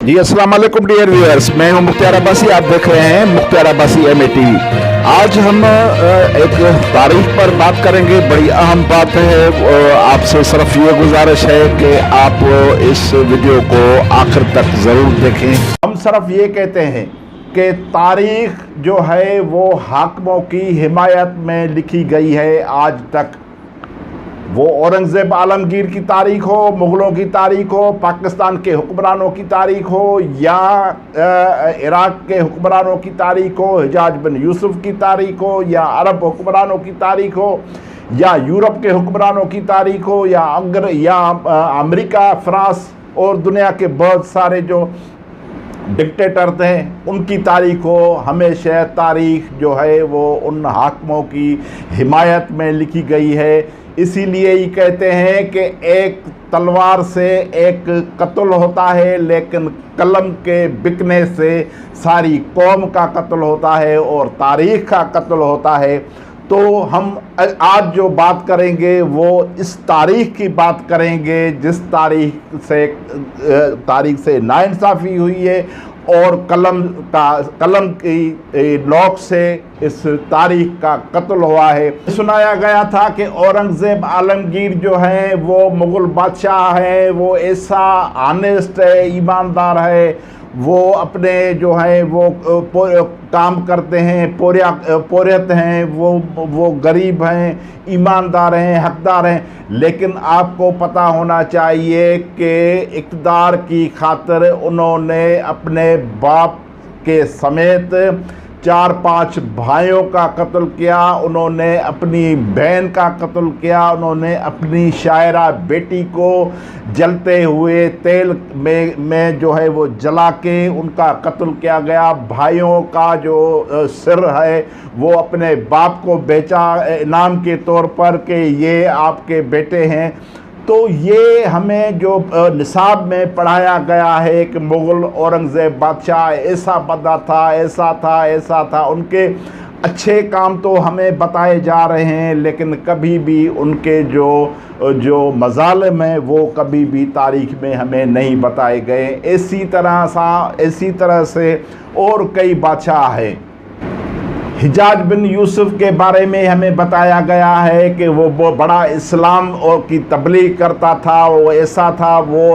जी अस्सलाम वालेकुम dear viewers, मैं हूं मुख्तार अब्बासी। आप देख रहे हैं मुख्तार अब्बासी MA TV। आज हम एक तारीख पर बात करेंगे। बड़ी अहम बात है। आपसे सिर्फ ये गुजारिश है कि आप इस वीडियो को आखिर तक ज़रूर देखें। हम सिर्फ ये कहते हैं कि तारीख जो है वो हाकिमों की हिमायत में लिखी गई है आज तक। वो औरंगज़ेब आलमगीर की तारीख हो, मुग़लों की तारीख हो, पाकिस्तान के हुक्मरानों की तारीख हो, या इराक़ के हुक्मरानों की तारीख हो, हिजाज बिन यूसुफ की तारीख हो, या अरब हुक्मरानों की तारीख हो, या यूरोप के हुक्मरानों की तारीख हो, या अमेरिका, फ्रांस और दुनिया के बहुत सारे जो डिक्टेटर थे उनकी तारीख हो। हमेशा तारीख जो है वो उन हाकिमों की हिमायत में लिखी गई है। इसीलिए ही कहते हैं कि एक तलवार से एक कत्ल होता है, लेकिन कलम के बिकने से सारी कौम का कत्ल होता है और तारीख का कत्ल होता है। तो हम आज जो बात करेंगे वो इस तारीख की बात करेंगे जिस तारीख से नाइंसाफ़ी हुई है और कलम की नोक से इस तारीख का कत्ल हुआ है। सुनाया गया था कि औरंगज़ेब आलमगीर जो है वो मुग़ल बादशाह है, वो ऐसा ऑनेस्ट है, ईमानदार है, वो अपने जो है वो काम करते हैं, पोरियत हैं, वो गरीब हैं, ईमानदार हैं, हकदार हैं। लेकिन आपको पता होना चाहिए कि इक़्तिदार की खातिर उन्होंने अपने बाप के समेत 4-5 भाइयों का कत्ल किया, उन्होंने अपनी बहन का कत्ल किया, उन्होंने अपनी शायरा बेटी को जलते हुए तेल में जो है वो जला के उनका कत्ल किया गया। भाइयों का जो सिर है वो अपने बाप को बेचा इनाम के तौर पर कि ये आपके बेटे हैं। तो ये हमें जो निसाब में पढ़ाया गया है कि मुग़ल औरंगज़ेब बादशाह ऐसा बंदा था, ऐसा था। उनके अच्छे काम तो हमें बताए जा रहे हैं, लेकिन कभी भी उनके जो मज़ालिम हैं वो कभी भी तारीख़ में हमें नहीं बताए गए। इसी तरह से और कई बादशाह हैं। हिजाज बिन यूसुफ के बारे में हमें बताया गया है कि वो बड़ा इस्लाम और की तबलीग करता था, वो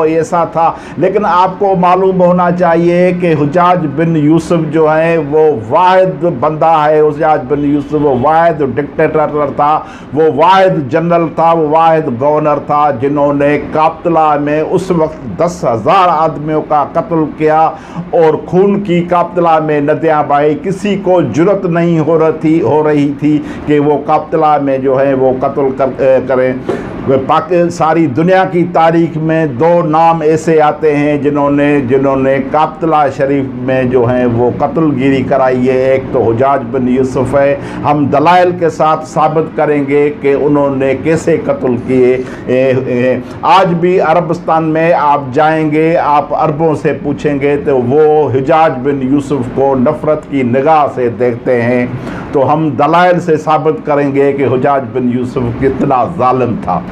ऐसा था। लेकिन आपको मालूम होना चाहिए कि हिजाज बिन यूसुफ जो है वो वाहिद बंदा है। हिजाज बिन यूसुफ वो वाहिद डिक्टेटर था, वो वाहिद जनरल था, वो वाहिद गवर्नर था जिन्होंने काबतला में उस वक्त 10,000 आदमियों का कत्ल किया और खून की काबतला में नदियाँ बही। किसी को जुर्रत नहीं हो रही थी कि वो काबतला में जो है वो कत्ल करें। सारी दुनिया की तारीख में 2 नाम ऐसे आते हैं जिन्होंने काबतला शरीफ में जो है वो कत्लगिरी कराई है। एक तो हिजाज बिन यूसुफ है। हम दलाइल के साथ साबित करेंगे कि उन्होंने कैसे कत्ल किए। आज भी अरबस्तान में आप जाएंगे, आप अरबों से पूछेंगे तो वो हिजाज बिन यूसुफ को नफ़रत की निगाह से देखते हैं। तो हम दलाइल से साबित करेंगे कि हिजाज बिन यूसुफ कितना जालिम था।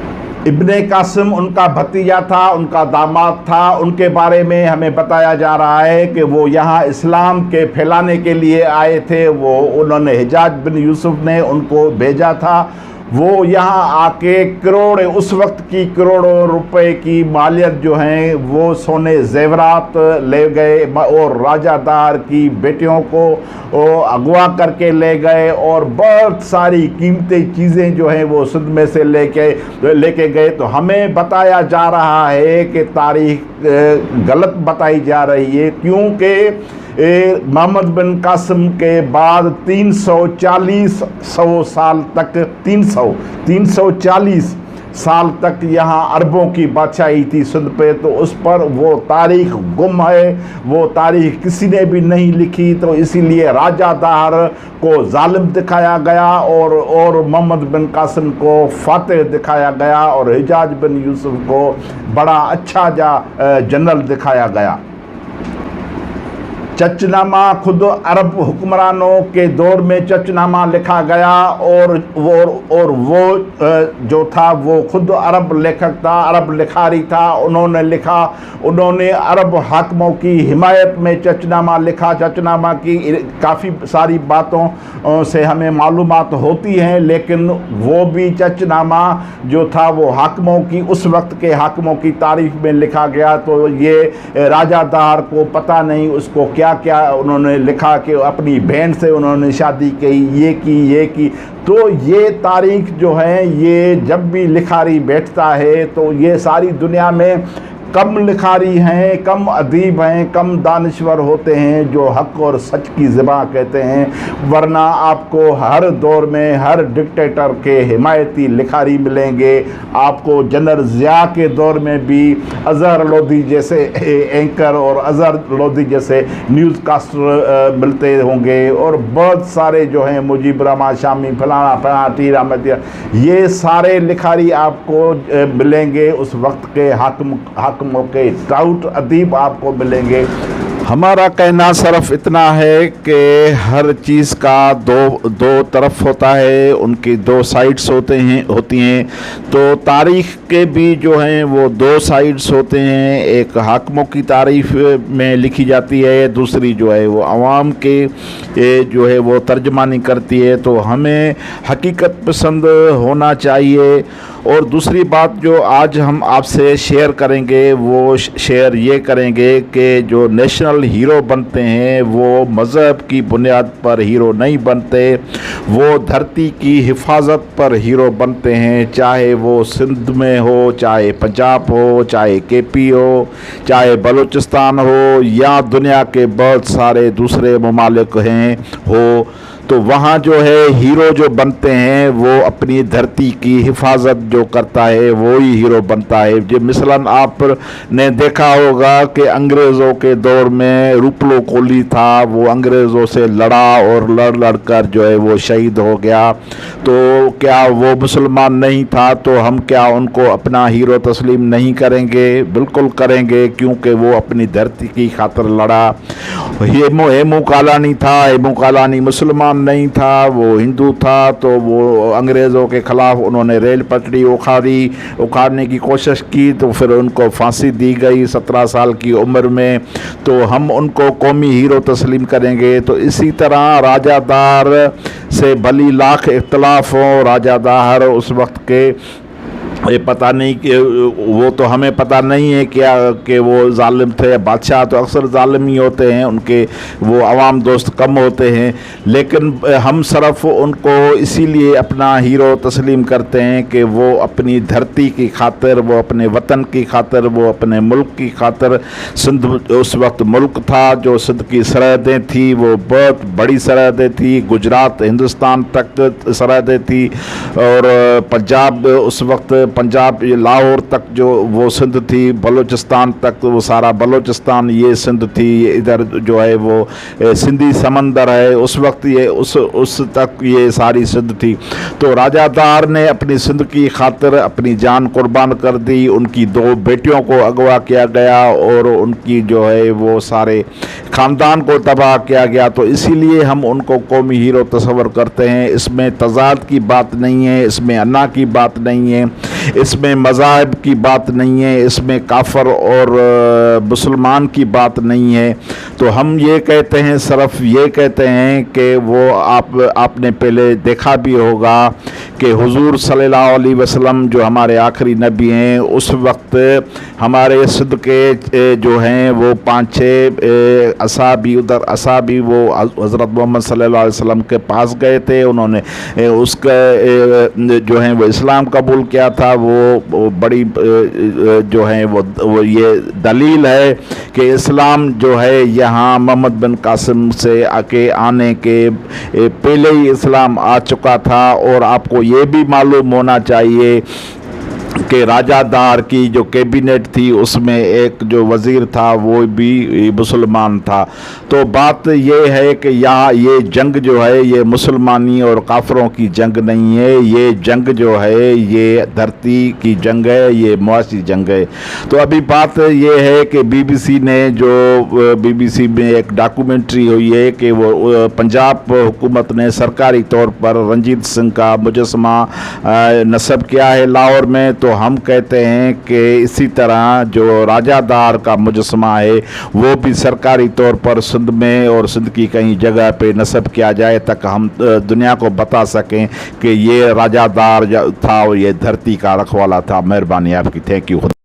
इब्ने कासिम उनका भतीजा था, उनका दामाद था। उनके बारे में हमें बताया जा रहा है कि वो यहाँ इस्लाम के फैलाने के लिए आए थे। उन्होंने हिजाज बिन यूसुफ ने उनको भेजा था। वो यहाँ आके उस वक्त की करोड़ों रुपए की मालियत जो हैं वो सोने जेवरात ले गए और राजादार की बेटियों को अगवा करके ले गए और बहुत सारी कीमती चीज़ें जो हैं वो सिंध में से लेके गए। तो हमें बताया जा रहा है कि तारीख गलत बताई जा रही है, क्योंकि मोहम्मद बिन कासिम के बाद 340 साल तक 340 साल तक यहाँ अरबों की बादशाही थी सिंध पे। तो उस पर वो तारीख गुम है, वो तारीख किसी ने भी नहीं लिखी। तो इसीलिए राजादार को जालिम दिखाया गया और मोहम्मद बिन कासिम को फातेह दिखाया गया और हिजाज बिन यूसुफ को बड़ा अच्छा जनरल दिखाया गया। चचनामा खुद अरब हुक्मरानों के दौर में चचनामा लिखा गया, और वो जो था वो खुद अरब लेखक था, अरब लिखारी था। उन्होंने लिखा, उन्होंने अरब हाकिमों की हिमायत में चचनामा लिखा। चचनामा की काफ़ी सारी बातों से हमें मालूमात होती हैं, लेकिन वो भी चचनामा जो था वो हाकिमों की, उस वक्त के हाकिमों की तारीफ में लिखा गया। तो ये राजा दार को पता नहीं उसको क्या क्या उन्होंने लिखा कि अपनी बहन से उन्होंने शादी की, ये की। तो ये तारीख जो है, ये जब भी लिखारी बैठता है तो ये सारी दुनिया में कम लिखारी हैं, कम अदीब हैं, कम दानिश्वर होते हैं जो हक और सच की ज़बां कहते हैं। वरना आपको हर दौर में हर डिक्टेटर के हिमायती लिखारी मिलेंगे। आपको जनरल ज़िया के दौर में भी अज़हर लोधी जैसे एंकर और अज़हर लोधी जैसे न्यूज़ कास्टर मिलते होंगे, और बहुत सारे जो हैं मुजीब रहमान शामी, फलाना टीर अहमद, ये सारे लिखारी आपको मिलेंगे। उस वक्त के हाकिमों के टाउट अदीब आपको मिलेंगे। हमारा कहना सिर्फ इतना है कि हर चीज़ का दो तरफ होता है, उनकी दो साइड्स होती हैं। तो तारीख़ के भी जो हैं वो दो साइड्स होते हैं। एक हाकिमों की तारीफ़ में लिखी जाती है, दूसरी जो है वो आवाम के जो है वो तर्जमानी करती है। तो हमें हकीकत पसंद होना चाहिए। और दूसरी बात जो आज हम आपसे शेयर करेंगे, वो शेयर ये करेंगे कि जो नेशनल हीरो बनते हैं वो मज़हब की बुनियाद पर हीरो नहीं बनते, वो धरती की हिफाजत पर हीरो बनते हैं। चाहे वो सिंध में हो, चाहे पंजाब हो, चाहे केपी हो, चाहे बलूचिस्तान हो, या दुनिया के बहुत सारे दूसरे ममालिक हैं हो। तो वहाँ जो है हीरो जो बनते हैं वो अपनी धरती की हिफाजत जो करता है वो ही हीरो बनता है। जो मिसलन आपने देखा होगा कि अंग्रेज़ों के दौर में रूपलो कोली था, वो अंग्रेज़ों से लड़ा और लड़ कर जो है वो शहीद हो गया। तो क्या वो मुसलमान नहीं था? तो हम क्या उनको अपना हीरो तस्लीम नहीं करेंगे? बिल्कुल करेंगे, क्योंकि वो अपनी धरती की खातिर लड़ा। हेमू कालानी था, हेमू कालानी मुसलमान नहीं था, वो हिंदू था। तो वो अंग्रेज़ों के ख़िलाफ़ उन्होंने रेल पटरी उखाड़ने की कोशिश की, तो फिर उनको फांसी दी गई 17 साल की उम्र में। तो हम उनको कौमी हीरो तस्लीम करेंगे। तो इसी तरह राजादार से भली लाख इख्तलाफ हो, राजादार उस वक्त के ये पता नहीं कि वो तो हमें पता नहीं है क्या कि वो जालिम थे। बादशाह तो अक्सर जालिम ही होते हैं, उनके वो अवाम दोस्त कम होते हैं, लेकिन हम सिर्फ उनको इसीलिए अपना हीरो तस्लीम करते हैं कि वो अपनी धरती की खातिर, वो अपने वतन की खातिर, वो अपने मुल्क की खातिर। सिंध उस वक्त मुल्क था, जो सिंध की सरहदें थी वो बहुत बड़ी सरहदें थी, गुजरात हिंदुस्तान तक सरहदें थी, और पंजाब उस वक्त पंजाब लाहौर तक जो वो सिंध थी, बलूचिस्तान तक तो वो सारा बलूचिस्तान ये सिंध थी। इधर जो है वो सिंधी समंदर है, उस वक्त ये उस तक ये सारी सिंध थी। तो राजादार ने अपनी सिंध की खातिर अपनी जान कुर्बान कर दी। उनकी 2 बेटियों को अगवा किया गया और उनकी जो है वो सारे ख़ानदान को तबाह किया गया। तो इसीलिए हम उनको कौमी हीरो तस्वर करते हैं। इसमें तज़ाद की बात नहीं है, इसमें अन्ना की बात नहीं है, इसमें मज़ाहब की बात नहीं है, इसमें काफ़र और मुसलमान की बात नहीं है। तो हम ये कहते हैं, सिर्फ ये कहते हैं कि वो आपने पहले देखा भी होगा कि हुजूर सल्लल्लाहु अलैहि वसल्लम जो हमारे आखिरी नबी हैं, उस वक्त हमारे सिंध के जो हैं वो 5-6 असाबी, उधर असाबी वो हज़रत मोहम्मद सल्लल्लाहु अलैहि वसल्लम के पास गए थे। उन्होंने उसका जो है वो इस्लाम कबूल किया था। वो बड़ी जो है वो ये दलील है कि इस्लाम जो है यहाँ मोहम्मद बिन कासिम से आने के पहले ही इस्लाम आ चुका था। और आपको ये भी मालूम होना चाहिए कि राजादार की जो कैबिनेट थी उसमें एक जो वज़ीर था वो भी मुसलमान था। तो बात ये है कि यहाँ ये जंग जो है ये मुसलमानी और काफरों की जंग नहीं है, ये जंग जो है ये धरती की जंग है, ये मुआशी जंग है। तो अभी बात ये है कि बीबीसी में एक डॉक्यूमेंट्री हुई है कि वो पंजाब हुकूमत ने सरकारी तौर पर रंजीत सिंह का मुजस्समा नस्ब किया है लाहौर में। तो हम कहते हैं कि इसी तरह जो राजादार का मुजस्समा है वो भी सरकारी तौर पर सिंध में और सिंध की कई जगह पे नस्ब किया जाए, तक हम दुनिया को बता सकें कि ये राजादार था, ये धरती का रखवाला था। मेहरबानी आपकी, थैंक यू।